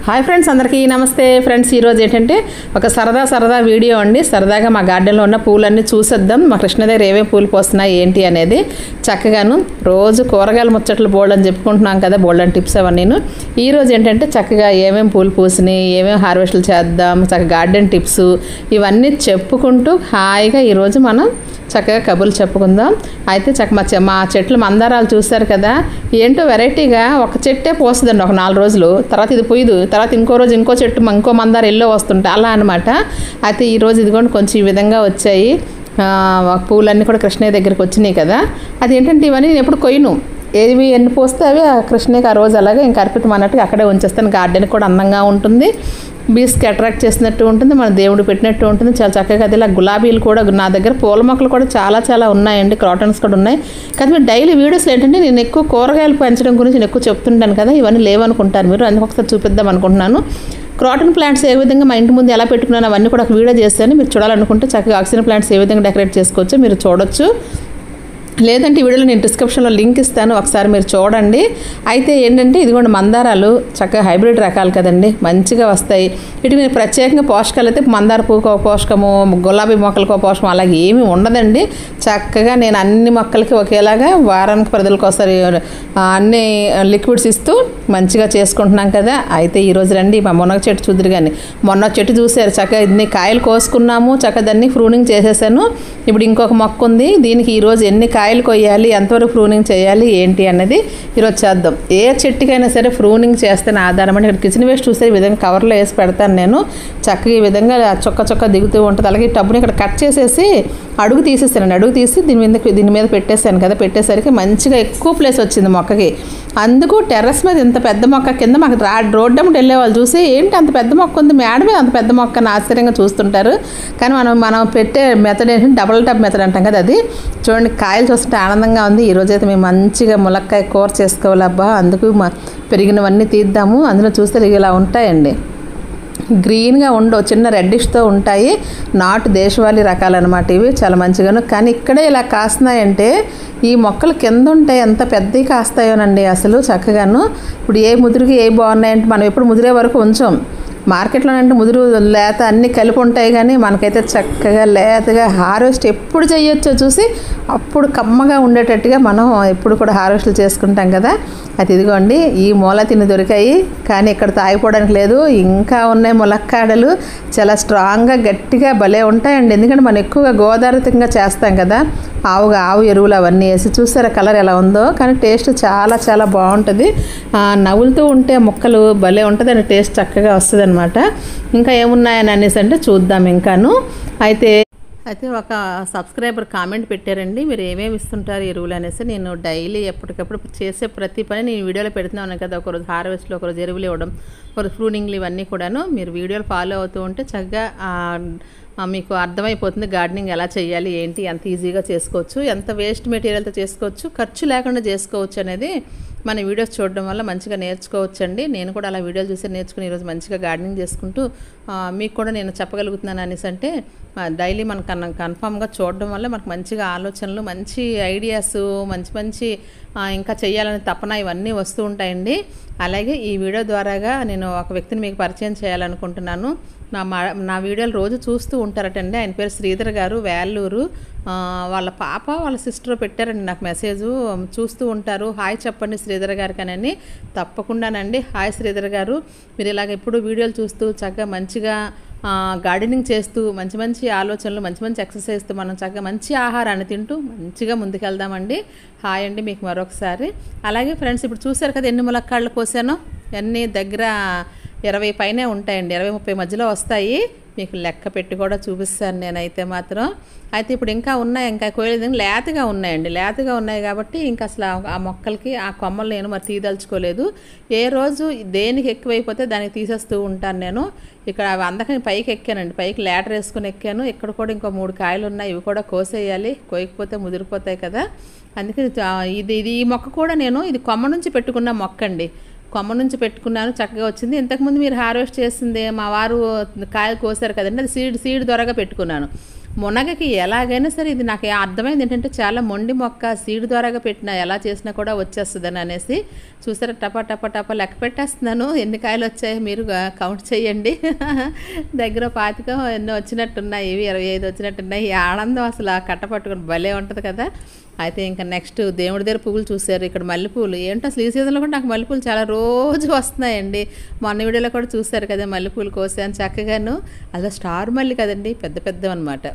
Hi friends, అందరికీ నమస్తే. Friends, ఈరోజు ఏంటంటే ఒక సరదా వీడియో అండి. సరదాగా మా గార్డెన్లో ఉన్న పూలన్నీ చూసేద్దాం. మా కృష్ణ దగ్గర ఏమేమి పూలు పోస్తున్నాయి ఏంటి అనేది చక్కగాను రోజు కూరగాయల ముచ్చట్లు బోల్డ్ అని చెప్పుకుంటున్నాం కదా, బోల్డ్ అని టిప్స్ అవన్నీ. ఈరోజు ఏంటంటే చక్కగా ఏమేమి పూలు పూసినాయి, ఏమేమి హార్వెస్ట్లు చేద్దాం, చక్కగా గార్డెన్ టిప్స్ ఇవన్నీ చెప్పుకుంటూ హాయిగా ఈరోజు మనం చక్కగా కబుర్లు చెప్పుకుందాం. అయితే మా చెట్లు మందారాలు చూస్తారు కదా, ఏంటో వెరైటీగా ఒక చెట్టే పోస్తుందండి ఒక 4 రోజులు, తర్వాత ఇది పోయిదు, తర్వాత ఇంకో రోజు ఇంకో చెట్టు ఇంకో మందార ఎల్లో వస్తుంటాయి అలా అనమాట. అయితే ఈరోజు ఇదిగోండి కొంచెం ఈ విధంగా వచ్చాయి పూలన్నీ కూడా కృష్ణయ్య దగ్గరికి వచ్చినాయి కదా. అది ఏంటంటే ఇవన్నీ నేను ఎప్పుడు కొయ్యను, ఏవి ఎన్ని పోస్తే అవి కృష్ణయ్యకి ఆ రోజు అలాగే ఇంకా అర్పితం అన్నట్టుగా అక్కడే ఉంచేస్తాను. గార్డెన్ కూడా అందంగా ఉంటుంది, బీస్కి అట్రాక్ట్ చేసినట్టు ఉంటుంది, మన దేవుడు పెట్టినట్టు ఉంటుంది. చాలా చక్కగా అది ఇలా గులాబీలు కూడా నా దగ్గర పూల మొక్కలు కూడా చాలా ఉన్నాయండి, క్రాటన్స్ కూడా ఉన్నాయి. కానీ మీరు డైలీ వీడియోస్లో ఏంటంటే నేను ఎక్కువ కూరగాయలు పెంచడం గురించి నేను ఎక్కువ చెప్తుంటాను కదా, ఇవన్నీ లేవనుకుంటారు మీరు, అందుకు ఒకసారి చూపిద్దాం అనుకుంటున్నాను. క్రాటన్ ప్లాంట్స్ ఏ విధంగా మా ఇంటి ముందు ఎలా పెట్టుకున్నాను అవన్నీ కూడా ఒక వీడియో చేస్తాను. మీరు చూడాలనుకుంటే చక్కగా ఆక్సిజన్ ప్లాంట్స్ ఏ విధంగా డెకరేట్ చేసుకోవచ్చో మీరు చూడొచ్చు, లేదంటే ఈ వీడియోలో నేను డిస్క్రిప్షన్లో లింక్ ఇస్తాను, ఒకసారి మీరు చూడండి. అయితే ఏంటంటే ఇదిగోండి మందారాలు చక్కగా హైబ్రిడ్ రకాలు కదండి, మంచిగా వస్తాయి. వీటికి నేను ప్రత్యేకంగా పోషకాలు అయితే మందార పువ్వుకో పోషకము, గులాబీ మొక్కలకో పోషకం అలాగే ఏమీ ఉండదండి. చక్కగా నేను అన్ని మొక్కలకి ఒకేలాగా వారానికి 10 రోజులకు ఒకసారి అన్ని లిక్విడ్స్ ఇస్తూ మంచిగా చేసుకుంటున్నాం కదా. అయితే ఈరోజు రండి మా మునగ చెట్టు చూద్దరు, కానీ మొన్న చెట్టు చూసారు చక్కగా ఇన్ని కాయలు కోసుకున్నాము, చక్కగా దాన్ని ప్రూనింగ్ చేసేసాను. ఇప్పుడు ఇంకొక మొక్క ఉంది, దీనికి ఈరోజు ఎన్ని కాయలు కొయ్యాలి, ఎంతవరకు ప్రూనింగ్ చేయాలి ఏంటి అన్నది ఈరోజు చేద్దాం. ఏ చెట్టుకైనా సరే ప్రూనింగ్ చేస్తాను ఆధారం అంటే ఇక్కడ కిచెన్ వేస్ట్ చూసే ఈ విధంగా కవర్లో వేసి పెడతాను నేను. చక్కగా ఈ విధంగా చొక్క దిగుతూ ఉంటుంది. అలాగే టబ్బుని ఇక్కడ కట్ చేసేసి అడుగు తీసేస్తానండి, అడుగు తీసి దీని మీద పెట్టేసాను కదా, పెట్టేసరికి మంచిగా ఎక్కువ ప్లేస్ వచ్చింది మొక్కకి. అందుకు టెర్రస్ మీద ఇంత పెద్ద మొక్క కింద మాకు రోడ్డు అమ్మటి వెళ్ళే వాళ్ళు చూసి ఏంటి అంత పెద్ద మొక్క ఉంది, మేడ మీద అంత పెద్ద మొక్క అని ఆశ్చర్యంగా చూస్తుంటారు. కానీ మనం పెట్టే మెథడ్ ఏంటంటే డబుల్ టబ్ మెథడ్ అంటాం కదా, అది చూడండి కాయలు చూస్తుంటే ఆనందంగా ఉంది. ఈరోజు అయితే మేము మంచిగా ములక్కాయ కూర చేసుకోవాలబ్బా, అందుకు పెరిగినవన్నీ తీద్దాము. అందులో చూస్తే ఇలా ఉంటాయండి, గ్రీన్గా ఉండవు, చిన్న రెడ్డిష్తో ఉంటాయి, నాటు దేశవాళీ రకాలన్నమాట ఇవి, చాలా మంచిగాను. కానీ ఇక్కడే ఇలా కాస్తున్నాయంటే ఈ మొక్కలు కింద ఉంటాయి, ఎంత పెద్దవి కాస్తాయోనండి అసలు చక్కగాను. ఇప్పుడు ఏ ముదురుకి ఏ బాగున్నాయంటే మనం ఎప్పుడు ముదిరే వరకు ఉంచాం, మార్కెట్లో అంటే ముదురు లేత అన్నీ కలిపి ఉంటాయి, కానీ మనకైతే చక్కగా లేతగా హార్వెస్ట్ ఎప్పుడు చేయొచ్చో చూసి అప్పుడు కమ్మగా ఉండేటట్టుగా మనం ఎప్పుడు కూడా హార్వెస్ట్లు చేసుకుంటాం కదా. అది ఇదిగోండి ఈ మూల తిని దొరికాయి, కానీ ఇక్కడ తాగిపోవడానికి లేదు, ఇంకా ఉన్నాయి ములక్కాడలు, చాలా స్ట్రాంగ్గా గట్టిగా భలే ఉంటాయండి. ఎందుకంటే మనం ఎక్కువగా గోదావరితంగా చేస్తాం కదా, ఆవు ఎరువులు అవన్నీ వేసి. చూస్తారా కలర్ ఎలా ఉందో, కానీ టేస్ట్ చాలా బాగుంటుంది. నవ్వులుతూ ఉంటే ముక్కలు భలే ఉంటుందండి, టేస్ట్ చక్కగా వస్తుంది అనమాట. ఇంకా ఏమున్నాయని అనేసి అంటే చూద్దాం ఇంకాను. అయితే ఒక సబ్స్క్రైబర్ కామెంట్ పెట్టారండి, మీరు ఏమేమి ఇస్తుంటారు ఎరువులు అనేసి. నేను డైలీ ఎప్పటికప్పుడు చేసే ప్రతి పని నేను వీడియోలో పెడుతున్నాను కదా, ఒకరోజు హార్వెస్ట్లో, ఒకరోజు ఎరువులు ఇవ్వడం, ఒకరోజు ప్రూనింగ్లు, ఇవన్నీ కూడాను మీరు వీడియోలు ఫాలో అవుతూ ఉంటే చక్కగా మీకు అర్థమైపోతుంది గార్డెనింగ్ ఎలా చేయాలి ఏంటి, ఎంత ఈజీగా చేసుకోవచ్చు, ఎంత వేస్ట్ మెటీరియల్తో చేసుకోవచ్చు, ఖర్చు లేకుండా చేసుకోవచ్చు అనేది మన వీడియోస్ చూడడం వల్ల మంచిగా నేర్చుకోవచ్చండి. నేను కూడా అలా వీడియోలు చూసి నేర్చుకుని ఈరోజు మంచిగా గార్డెనింగ్ చేసుకుంటూ మీకు కూడా నేను చెప్పగలుగుతున్నాను అనేసి అంటే డైలీ మనకు కన్ఫామ్గా చూడడం వల్ల మనకు మంచిగా ఆలోచనలు, మంచి ఐడియాస్, మంచి ఇంకా చేయాలనే తపన ఇవన్నీ వస్తూ ఉంటాయండి. అలాగే ఈ వీడియో ద్వారాగా నేను ఒక వ్యక్తిని మీకు పరిచయం చేయాలనుకుంటున్నాను. నా వీడియోలు రోజు చూస్తూ ఉంటారటండి, ఆయన పేరు శ్రీధర్ గారు, వేల్లూరు. వాళ్ళ పాప వాళ్ళ సిస్టర్ పెట్టారండి నాకు మెసేజు, చూస్తూ ఉంటారు, హాయ్ చెప్పండి శ్రీధర్ గారికి అని. తప్పకుండానండి, హాయ్ శ్రీధర్ గారు, మీరు ఇలాగ ఎప్పుడు వీడియోలు చూస్తూ చక్కగా మంచిగా గార్డెనింగ్ చేస్తూ మంచి ఆలోచనలు, మంచి ఎక్సర్సైజ్తో మనం చక్కగా మంచి ఆహారాన్ని తింటూ మంచిగా ముందుకెళ్దామండి. హాయ్ అండి మీకు మరొకసారి. అలాగే ఫ్రెండ్స్, ఇప్పుడు చూసారు కదా ఎన్ని ములక్కాళ్ళు కోసానో, అన్నీ దగ్గర 20 పైనే ఉంటాయండి, 20-30 మధ్యలో వస్తాయి. మీకు లెక్క పెట్టి కూడా చూపిస్తాను నేనైతే మాత్రం. అయితే ఇప్పుడు ఇంకా ఉన్నాయి, ఇంకా కోయలేదు, లేతగా ఉన్నాయండి, లేతగా ఉన్నాయి కాబట్టి ఇంకా అసలు ఆ మొక్కలకి ఆ కొమ్మలు నేను మరి తీదలుచుకోలేదు. ఏ రోజు దేనికి ఎక్కువైపోతే దానికి తీసేస్తూ ఉంటాను నేను. ఇక్కడ అందుకని పైకి ఎక్కానండి, పైకి లేటర్ వేసుకుని ఎక్కాను. ఇక్కడ కూడా ఇంకో 3 కాయలు ఉన్నాయి, ఇవి కూడా కోసేయాలి, కోయకపోతే ముదిరిపోతాయి కదా. అందుకని ఇది ఈ మొక్క కూడా నేను ఇది కొమ్మ నుంచి పెట్టుకున్న మొక్క అండి, కొమ్మ నుంచి పెట్టుకున్నాను, చక్కగా వచ్చింది. ఇంతకుముందు మీరు హార్వెస్ట్ చేసింది మా వారు కాయలు కోసారు కదండి, అది సీడ్ ద్వారాగా పెట్టుకున్నాను. మునగకి ఎలాగైనా సరే ఇది నాకు అర్థమైంది ఏంటంటే చాలా మొండి మొక్క సీడ్ ద్వారాగా పెట్టినా ఎలా చేసినా కూడా వచ్చేస్తుందని అనేసి చూసారా టపా టపా టపా లెక్క పెట్టేస్తున్నాను. ఎన్ని కాయలు వచ్చాయి మీరు కౌంట్ చేయండి. దగ్గర 25 ఎన్నో వచ్చినట్టున్నాయి, 25 వచ్చినట్టున్నాయి. ఈ ఆనందం అసలు ఆ కట్ట పట్టుకుని భలే ఉంటుంది కదా. అయితే ఇంకా నెక్స్ట్ దేవుడి దగ్గర పువ్వులు చూశారు. ఇక్కడ మల్లెపూలు ఏంటో అసలు ఈ సీజన్లో కూడా నాకు మల్లెపూలు చాలా రోజు వస్తున్నాయండి. మొన్న వీడియోలో కూడా చూశారు కదా మల్లెపూలు కోసాను చక్కగాను. అలా స్టార్ మల్లి కదండి, పెద్ద పెద్దవి అనమాట.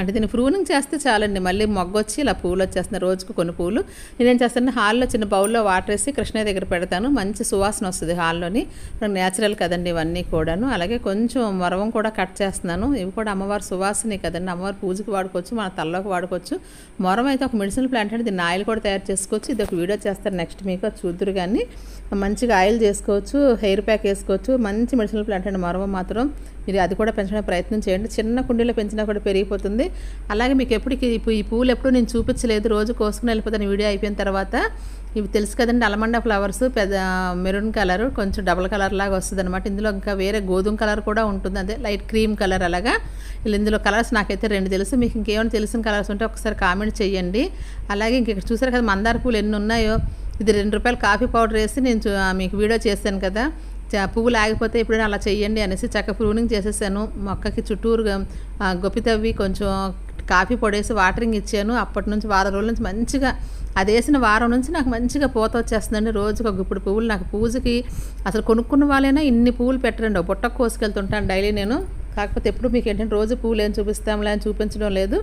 అంటే దీన్ని ప్రూనింగ్ చేస్తే చాలండి, మళ్ళీ మొగ్గొచ్చి ఇలా పూలు వచ్చేస్తున్నాయి. రోజుకు కొన్ని పూలు నేనేం చేస్తాను, హాల్లో చిన్న బౌల్లో వాటర్ వేసి కృష్ణయ్య దగ్గర పెడతాను. మంచి సువాసన వస్తుంది హాల్లోని. నేచురల్ కదండి ఇవన్నీ కూడాను. అలాగే కొంచెం మొరవం కూడా కట్ చేస్తున్నాను. ఇవి కూడా అమ్మవారి సువాసనే కదండి, అమ్మవారి పూజకి వాడుకోవచ్చు, మన తల్లోకి వాడుకోవచ్చు. మొరం అయితే ఒక మెడిసినల్ ప్లాంట్ అంటే దీన్ని ఆయిల్ కూడా తయారు చేసుకోవచ్చు. ఇది ఒక వీడియో చేస్తారు నెక్స్ట్ మీకు, అది చూద్దురు. కానీ మంచిగా ఆయిల్ చేసుకోవచ్చు, హెయిర్ ప్యాక్ వేసుకోవచ్చు. మంచి మెడిసినల్ ప్లాంట్ అండి మొరవం మాత్రం. మీరు అది కూడా పెంచడానికి ప్రయత్నం చేయండి. చిన్న కుండీలో పెంచినా కూడా పెరిగిపోతుంది. అలాగే మీకు ఎప్పటికి ఈ పూలు ఎప్పుడు నేను చూపించలేదు, రోజు కోసుకుని వెళ్ళిపోతాను వీడియో అయిపోయిన తర్వాత. ఇవి తెలుసు కదండి అలమండ ఫ్లవర్స్, పెద్ద మెరూన్ కలర్, కొంచెం డబల్ కలర్ లాగా వస్తుంది అనమాట. ఇందులో ఇంకా వేరే గోధుమ కలర్ కూడా ఉంటుంది, అదే లైట్ క్రీమ్ కలర్. అలాగా ఇందులో కలర్స్ నాకైతే 2 తెలుసు. మీకు ఇంకేమైనా తెలిసిన కలర్స్ ఉంటే ఒకసారి కామెంట్ చేయండి. అలాగే ఇంక చూసారు కదా మందార పూలు ఎన్ని ఉన్నాయో. ఇది ₹2 కాఫీ పౌడర్ వేసి నేను మీకు వీడియో చేశాను కదా, పువ్వులు ఆగిపోతే ఎప్పుడైనా అలా చెయ్యండి అనేసి చక్కగా ప్రూనింగ్ చేసేసాను. మొక్కకి చుట్టూరుగా గొప్పి తవ్వి కొంచెం కాఫీ పొడేసి వాటరింగ్ ఇచ్చాను. అప్పటి నుంచి వారం రోజుల నుంచి మంచిగా అది వేసిన వారం నుంచి నాకు మంచిగా పూత వచ్చేస్తుందండి. రోజుకు ఒక గుప్పుడు పువ్వులు. నాకు పూజకి అసలు కొనుక్కున్న వాళ్ళైనా ఇన్ని పువ్వులు పెట్టరండి, బుట్టకు కోసుకెళ్తుంటాను డైలీ నేను. కాకపోతే ఎప్పుడు మీకు ఏంటంటే రోజు పువ్వులు ఏం చూపిస్తాంలే అని చూపించడం లేదు,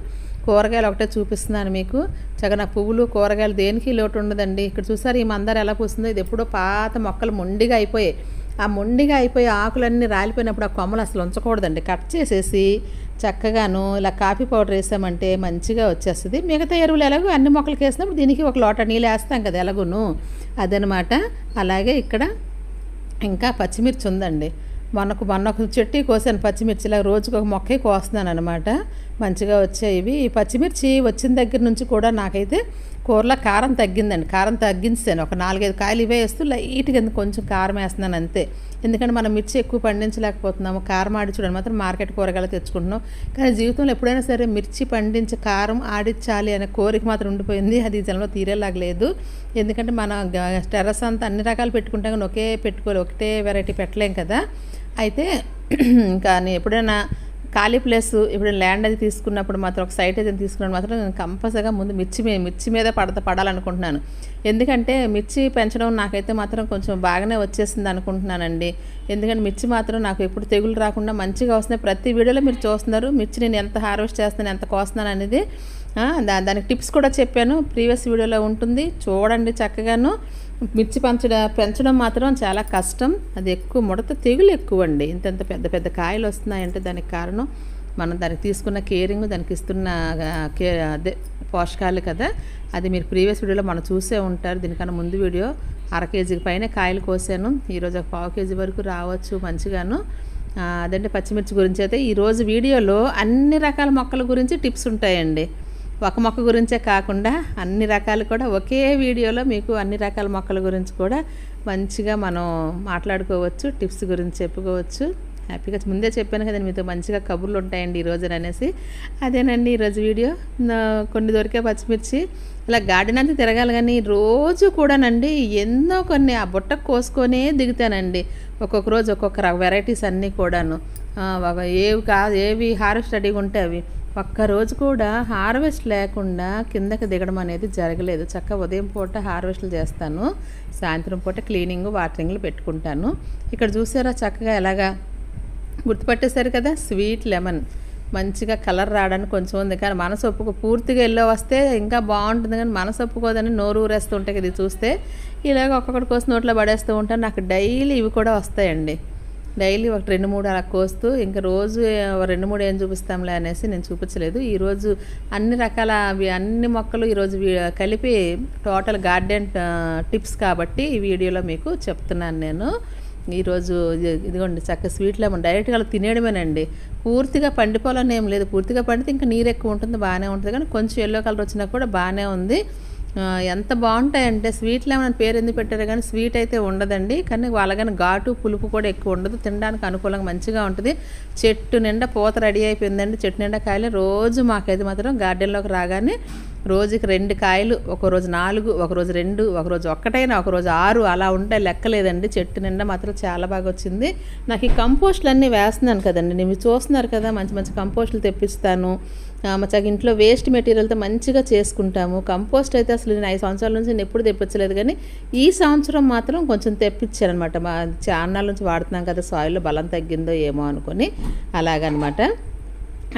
కూరగాయలు ఒకటే చూపిస్తున్నాను మీకు. చక్కగా నాకు పువ్వులు కూరగాయలు దేనికి లోటు ఉండదండి. ఇక్కడ చూసారు ఈ మందార ఎలా పూస్తుందో. ఇది ఎప్పుడో పాత మొక్కలు మొండిగా అయిపోయాయి. ఆ మొండిగా అయిపోయి ఆకులన్నీ రాలిపోయినప్పుడు ఆ కొమ్మలు అసలు ఉంచకూడదండి, కట్ చేసేసి చక్కగాను ఇలా కాఫీ పౌడర్ వేసామంటే మంచిగా వచ్చేస్తుంది. మిగతా ఎరువులు ఎలాగో అన్ని మొక్కలకి వేసినప్పుడు దీనికి ఒక లోట నీళ్ళు వేస్తాం కదా ఎలాగూను, అదనమాట. అలాగే ఇక్కడ ఇంకా పచ్చిమిర్చి ఉందండి. మొన్న ఒక చెట్టు కోసాను పచ్చిమిర్చి. ఇలా రోజుకు ఒక మొక్కే కోస్తున్నాను అనమాట. మంచిగా వచ్చాయి ఇవి. ఈ పచ్చిమిర్చి వచ్చిన దగ్గర నుంచి కూడా నాకైతే కూరలో కారం తగ్గిందండి. కారం తగ్గించాను. ఒక 4-5 కాయలు ఇవే వేస్తూ లైట్గా కొంచెం కారం వేస్తున్నాను అంతే. ఎందుకంటే మనం మిర్చి ఎక్కువ పండించలేకపోతున్నాము. కారం ఆడి చూడండి మాత్రం మార్కెట్ కూరగాయలు తెచ్చుకుంటున్నాం. కానీ జీవితంలో ఎప్పుడైనా సరే మిర్చి పండించి కారం ఆడించాలి అనే కోరిక మాత్రం ఉండిపోయింది. అది జనంలో తీరేలాగలేదు. ఎందుకంటే మన టెర్రస్ అంతా అన్ని రకాలు పెట్టుకుంటాం కానీ ఒకటే వెరైటీ పెట్టలేం కదా. అయితే ఇంకా నేను ఎప్పుడైనా ఖాళీ ప్లేస్ ఎప్పుడైనా ల్యాండ్ అది తీసుకున్నప్పుడు మాత్రం ఒక సైట్ ఏదైనా తీసుకున్నప్పుడు మాత్రం నేను కంపల్సరిగా ముందు మిర్చి మీద పడాలనుకుంటున్నాను. ఎందుకంటే మిర్చి పెంచడం నాకైతే మాత్రం కొంచెం బాగానే వచ్చేసింది అనుకుంటున్నానండి. ఎందుకంటే మిర్చి మాత్రం నాకు ఎప్పుడు తెగులు రాకుండా మంచిగా వస్తున్నాయి. ప్రతి వీడియోలో మీరు చూస్తున్నారు మిర్చి నేను ఎంత హార్వెస్ట్ చేస్తాను, ఎంత కోస్తున్నాను అనేది. దానికి టిప్స్ కూడా చెప్పాను, ప్రీవియస్ వీడియోలో ఉంటుంది చూడండి చక్కగాను. మిర్చి పెంచడం మాత్రం చాలా కష్టం. అది ఎక్కువ ముడత తెగులు ఎక్కువ అండి. ఇంత పెద్ద పెద్ద కాయలు వస్తున్నాయంటే దానికి కారణం మనం దానికి తీసుకున్న కేరింగ్, దానికి ఇస్తున్న అదే పోషకాలు కదా. అది మీరు ప్రీవియస్ వీడియోలో మనం చూసే ఉంటారు. దీనికన్నా ముందు వీడియో 1/2 కేజీకి పైన కాయలు కోసాను. ఈరోజు ఒక 1/2 కేజీ వరకు రావచ్చు మంచిగాను. అదంటే పచ్చిమిర్చి గురించి. అయితే ఈరోజు వీడియోలో అన్ని రకాల మొక్కల గురించి టిప్స్ ఉంటాయండి. ఒక మొక్క గురించే కాకుండా అన్ని రకాలు కూడా ఒకే వీడియోలో మీకు అన్ని రకాల మొక్కల గురించి కూడా మంచిగా మనం మాట్లాడుకోవచ్చు, టిప్స్ గురించి చెప్పుకోవచ్చు. హ్యాపీగా ముందే చెప్పాను కదండి మీతో మంచిగా కబుర్లు ఉంటాయండి ఈరోజు అనేసి. అదేనండి ఈరోజు వీడియో. కొన్ని దొరికే పచ్చిమిర్చి ఇలా గార్డెన్ అంతా తిరగాలి కానీ రోజు కూడానండి ఎన్నో కొన్ని ఆ బుట్టకు కోసుకొనే దిగుతానండి. ఒక్కొక్క రోజు ఒక్కొక్క వెరైటీస్ అన్నీ కూడాను. ఏవి హార్వెస్ట్ రెడీగా ఉంటే అవి. ఒక్కరోజు కూడా హార్వెస్ట్ లేకుండా కిందకి దిగడం అనేది జరగలేదు. చక్కగా ఉదయం పూట హార్వెస్ట్లు చేస్తాను, సాయంత్రం పూట క్లీనింగ్ వాటరింగ్లు పెట్టుకుంటాను. ఇక్కడ చూసారా చక్కగా ఎలాగా గుర్తుపట్టేశారు కదా, స్వీట్ లెమన్. మంచిగా కలర్ రావడానికి కొంచెం ఉంది కానీ మనసు పూర్తిగా ఎల్లో వస్తే ఇంకా బాగుంటుంది. కానీ మనసు ఒప్పుకోదని నోరు ఊరేస్తూ ఉంటాయి కదా. ఇది చూస్తే ఇలాగ ఒక్కొక్కటి కోసి నోట్లో పడేస్తూ ఉంటాను. నాకు డైలీ ఇవి కూడా వస్తాయండి. డైలీ ఒక 2-3 అలా కోస్తూ ఇంకా రోజు 2-3 ఏం చూపిస్తాంలే అనేసి నేను చూపించలేదు. ఈరోజు అన్ని రకాల అన్ని మొక్కలు ఈరోజు కలిపి టోటల్ గార్డెన్ టిప్స్ కాబట్టి ఈ వీడియోలో మీకు చెప్తున్నాను నేను. ఈరోజు ఇదిగోండి చక్క స్వీట్ లెమన్ డైరెక్ట్గా అలా తినేయడమేనండి. పూర్తిగా పండిపోవాలని ఏం లేదు. పూర్తిగా పండితే ఇంకా నీరు ఎక్కువ ఉంటుంది, బాగానే ఉంటుంది. కానీ కొంచెం ఎల్లో కలర్ వచ్చినా కూడా బాగానే ఉంది. ఎంత బాగుంటాయంటే స్వీట్ లెమన్ అని పేరు ఎందుకు పెట్టారు కానీ స్వీట్ అయితే ఉండదండి. కానీ వాళ్ళగానే ఘాటు పులుపు కూడా ఎక్కువ ఉండదు. తినడానికి అనుకూలంగా మంచిగా ఉంటుంది. చెట్టు నిండా పూత రెడీ అయిపోయిందండి. చెట్టు నిండా కాయలు రోజు మాకైతే మాత్రం గార్డెన్లోకి రాగానే రోజుకి 2 కాయలు, ఒకరోజు 4, ఒకరోజు 2, ఒకరోజు ఒక్కటైనా, ఒకరోజు 6 అలా ఉంటాయి, లెక్కలేదండి. చెట్టు నిండా మాత్రం చాలా బాగా వచ్చింది. నాకు ఈ కంపోస్టులు అన్నీ వేస్తున్నాను కదండి, మీరు చూస్తున్నారు కదా, మంచి మంచి కంపోస్టులు తెప్పిస్తాను. చక్కగా ఇంట్లో వేస్ట్ మెటీరియల్తో మంచిగా చేసుకుంటాము. కంపోస్ట్ అయితే అసలు నేను 5 సంవత్సరాల నుంచి నేను ఎప్పుడు తెప్పించలేదు, కానీ ఈ సంవత్సరం మాత్రం కొంచెం తెప్పించానమాట. మా చాన్నాళ్ళ నుంచి వాడుతున్నాం కదా, సాయిల్లో బలం తగ్గిందో ఏమో అనుకొని అలాగనమాట.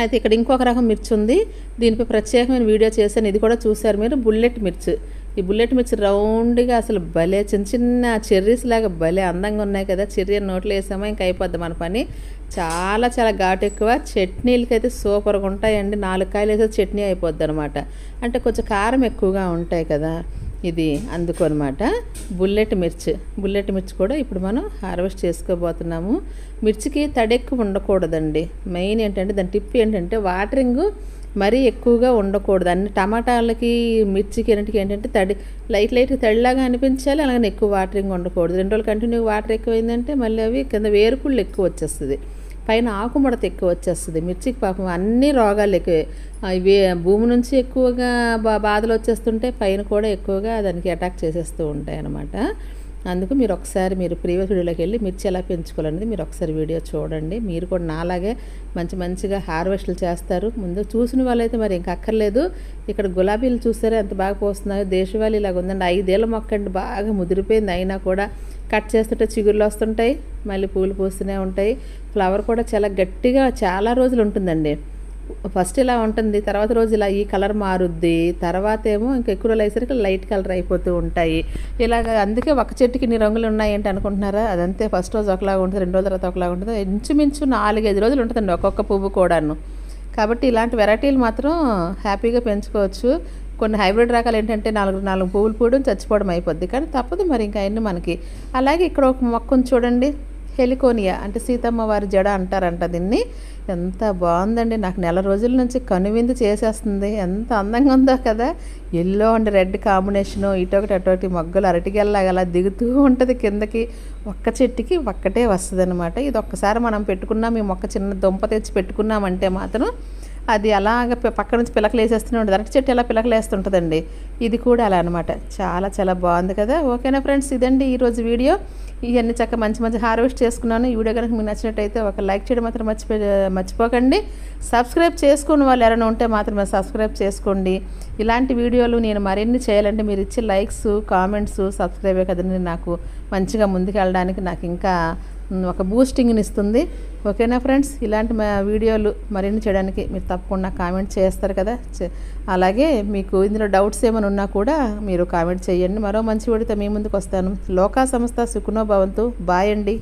అయితే ఇక్కడ ఇంకొక రకం మిర్చి ఉంది, దీనిపై ప్రత్యేకమైన వీడియో చేశాను, ఇది కూడా చూశారు మీరు. బుల్లెట్ మిర్చి. ఈ బుల్లెట్ మిర్చి రౌండ్గా అసలు భలే చిన్న చిన్న చెర్రీస్ లాగా భలే అందంగా ఉన్నాయి కదా. చెర్రీ నోట్లో వేసామో ఇంకా అయిపోద్ది మన పని. చాలా చాలా ఘాటు ఎక్కువ. చట్నీలకి అయితే సూపర్గా ఉంటాయండి. 4 కాయలు వేస్తే చట్నీ అయిపోద్ది అనమాట. అంటే కొంచెం కారం ఎక్కువగా ఉంటాయి కదా ఇది, అందుకు అనమాట. బుల్లెట్ మిర్చి కూడా ఇప్పుడు మనం హార్వెస్ట్ చేసుకోబోతున్నాము. మిర్చికి తడి ఎక్కువ ఉండకూడదండి. మెయిన్ ఏంటంటే దాని టిప్ ఏంటంటే వాటరింగ్ మరీ ఎక్కువగా ఉండకూడదు. అన్ని టమాటాలకి మిర్చికి ఏంటంటే లైట్గా తడిలాగా అనిపించాలి, అలాగే ఎక్కువ వాటరింగ్ ఉండకూడదు. 2 రోజులు కంటిన్యూ వాటర్ ఎక్కువైందంటే మళ్ళీ అవి కింద వేరుకుళ్ళు ఎక్కువ వచ్చేస్తుంది, పైన ఆకుముడత ఎక్కువ వచ్చేస్తుంది. మిర్చికి పాపం అన్ని రోగాలు ఎక్కువే. ఇవి భూమి నుంచి ఎక్కువగా బాధలు వచ్చేస్తుంటే పైన కూడా ఎక్కువగా దానికి అటాక్ చేసేస్తూ ఉంటాయి అన్నమాట. అందుకు మీరు ప్రీవియస్ వీడియోలోకి వెళ్ళి మిర్చి ఎలా పెంచుకోవాలనేది మీరు ఒకసారి వీడియో చూడండి. మీరు కూడా నాలాగే మంచిగా హార్వెస్ట్లు చేస్తారు. ముందు చూసిన వాళ్ళైతే మరి ఇంకా అక్కర్లేదు. ఇక్కడ గులాబీలు చూస్తారా ఎంత బాగా పోస్తున్నాయో. దేశవాళీ ఇలాగ ఉందండి. 5 ఏళ్ళ మొక్క అండి, బాగా ముదిరిపోయింది. అయినా కూడా కట్ చేస్తుంటే చిగుర్లు వస్తుంటాయి, మళ్ళీ పూలు పూస్తూనే ఉంటాయి. ఫ్లవర్ కూడా చాలా గట్టిగా చాలా రోజులు ఉంటుందండి. ఫస్ట్ ఇలా ఉంటుంది, తర్వాత రోజు ఇలా ఈ కలర్ మారుద్ది, తర్వాత ఏమో ఇంకా ఎక్కువ రోజులు అయ్యేసరికి లైట్ కలర్ అయిపోతూ ఉంటాయి. ఇలాగ అందుకే ఒక చెట్టుకి ఇన్ని రంగులు ఉన్నాయి ఏంటి అనుకుంటున్నారా? అదంతే. ఫస్ట్ రోజు ఒకలాగా ఉంటుంది, 2 రోజుల తర్వాత ఒకలాగా ఉంటుంది. ఇంచుమించు 4-5 రోజులు ఉంటుందండి ఒక్కొక్క పువ్వు కూడాను. కాబట్టి ఇలాంటి వెరైటీలు మాత్రం హ్యాపీగా పెంచుకోవచ్చు. కొన్ని హైబ్రిడ్ రకాలు ఏంటంటే 4 పువ్వులు పూయడం చచ్చిపోవడం అయిపోద్ది, కానీ తప్పదు మరి ఇంకా అన్నీ మనకి. అలాగే ఇక్కడ ఒక మొక్కను చూడండి, హెలికోనియా అంటే సీతమ్మ వారి జడ అంటారంట దీన్ని. ఎంత బాగుందండి, నాకు నెల రోజుల నుంచి కనువిందు చేసేస్తుంది. ఎంత అందంగా ఉందో కదా. ఎల్లో అండ్ రెడ్ కాంబినేషను, ఇటొకటి అటొకటి మొగ్గలు అరటిగెల్లాగా అలా దిగుతూ ఉంటుంది కిందకి. ఒక్క చెట్టుకి ఒక్కటే వస్తుంది అనమాట. ఇది ఒక్కసారి మనం పెట్టుకున్నాం, ఈ మొక్క చిన్న దుంప తెచ్చి పెట్టుకున్నామంటే మాత్రం అది అలాగ పక్క నుంచి పిలకలు వేసేస్తూనే ఉంటుంది. అరటి చెట్టు ఎలా పిలకలు వేస్తుంటుందండి, ఇది కూడా అలా అనమాట. చాలా చాలా బాగుంది కదా. ఓకేనా ఫ్రెండ్స్, ఇదండి ఈరోజు వీడియో. ఇవన్నీ చక్కగా మంచి హార్వెస్ట్ చేసుకున్నాను. ఈ వీడియో కనుక మీకు నచ్చినట్టయితే ఒక లైక్ చేయడం మాత్రం మర్చిపోకండి. సబ్స్క్రైబ్ చేసుకుని వాళ్ళు ఎవరైనా ఉంటే మాత్రమే సబ్స్క్రైబ్ చేసుకోండి. ఇలాంటి వీడియోలు నేను మరిన్ని చేయాలంటే మీరు ఇచ్చే లైక్స్, కామెంట్స్, సబ్స్క్రైబే కదండి నాకు మంచిగా ముందుకెళ్ళడానికి నాకు ఇంకా ఒక బూస్టింగ్ని ఇస్తుంది. ఓకేనా ఫ్రెండ్స్, ఇలాంటి వీడియోలు మరిన్ని చేయడానికి మీరు తప్పకుండా కామెంట్ చేస్తారు కదా. అలాగే మీకు ఇందులో డౌట్స్ ఏమైనా ఉన్నా కూడా మీరు కామెంట్ చేయండి. మరో మంచి వీడియోతో మీ ముందుకు వస్తాను. లోకా సంస్థ సుఖనో భవంతు. బాయ్ అండి.